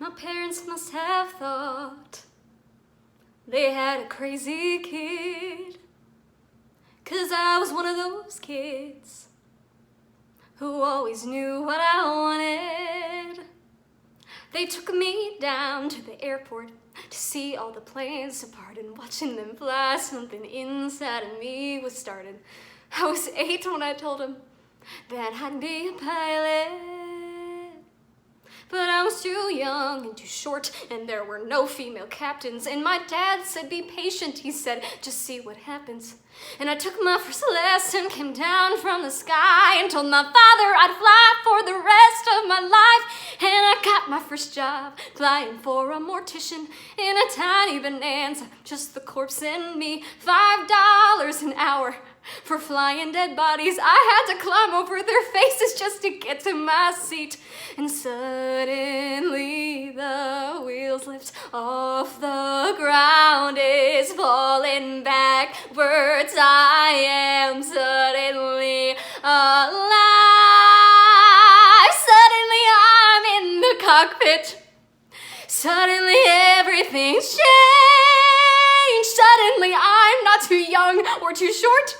My parents must have thought they had a crazy kid, 'cause I was one of those kids who always knew what I wanted. They took me down to the airport to see all the planes depart, and watching them fly, something inside of me was started. I was 8 when I told them that I'd be a pilot. But I was too young and too short, and there were no female captains. And my dad said, be patient, he said, just see what happens. And I took my first lesson, came down from the sky, and told my father I'd fly for the rest of my life. And I got my first job flying for a mortician in a tiny Bonanza, just the corpse and me, $5 an hour. For flying dead bodies, I had to climb over their faces just to get to my seat. And suddenly the wheels lift off the ground, is falling backwards. I am suddenly alive. Suddenly I'm in the cockpit. Suddenly everything's changed. Suddenly I'm not too young or too short,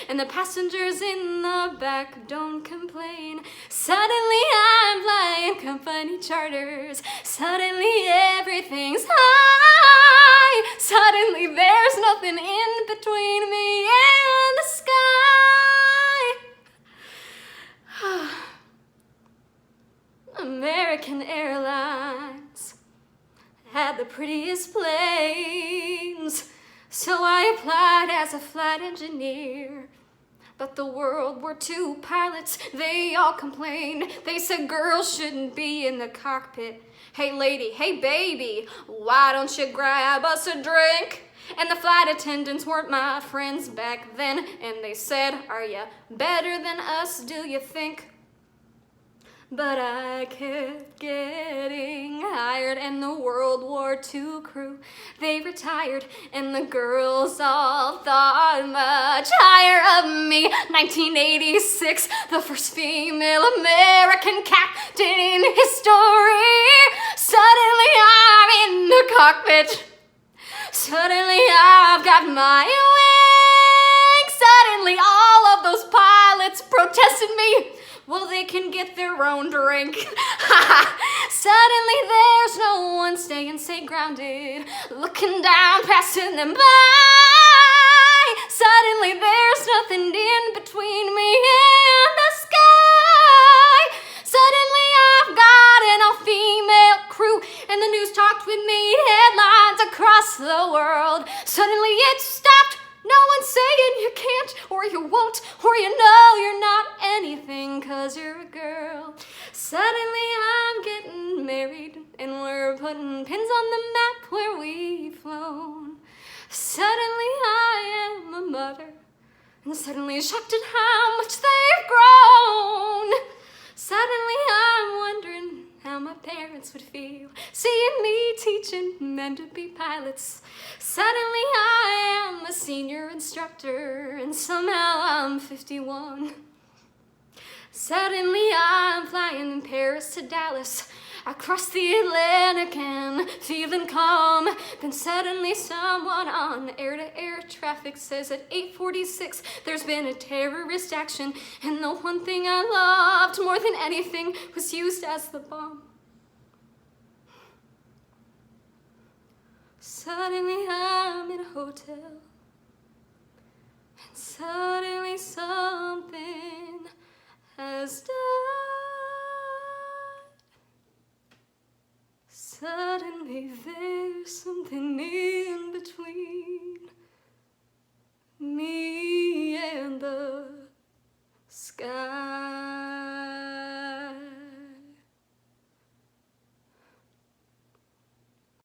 and the passengers in the back don't complain. Suddenly I'm flying company charters. Suddenly everything's high. Suddenly there's nothing in between me and the sky. American Airlines had the prettiest planes, so I applied as a flight engineer. But the World War II pilots, they all complained. They said girls shouldn't be in the cockpit. Hey lady, hey baby, why don't you grab us a drink? And the flight attendants weren't my friends back then, and they said, are you better than us, do you think? But I kept getting hired, and the World War II crew, they retired, and the girls all thought much higher of me. 1986, the first female American captain in history. Suddenly I'm in the cockpit. Suddenly I've got my wings. Suddenly all of those pilots protested me. Well, they can get their own drink. Suddenly there's no one staying safe grounded, looking down, passing them by. Suddenly there's nothing in between me and the sky. Suddenly I've got an all-female crew, and the news talked with me, headlines across the world. Suddenly it stopped. No one's saying you can't, or you won't, or you know you're not anything 'cause you're a girl. Suddenly I'm getting married, and we're putting pins on the map where we've flown. Suddenly I am a mother, and suddenly shocked at how much they've grown. Suddenly I'm wondering how my parents would feel seeing me teaching men to be pilots. Suddenly I am a senior instructor, and somehow I'm 51. Suddenly I'm flying in Paris to Dallas, across the Atlantic and feeling calm. Then suddenly someone on air-to-air traffic says at 8:46 there's been a terrorist action, and the one thing I loved more than anything was used as the bomb. Suddenly I'm in a hotel, and suddenly something has died. Suddenly there's something in between me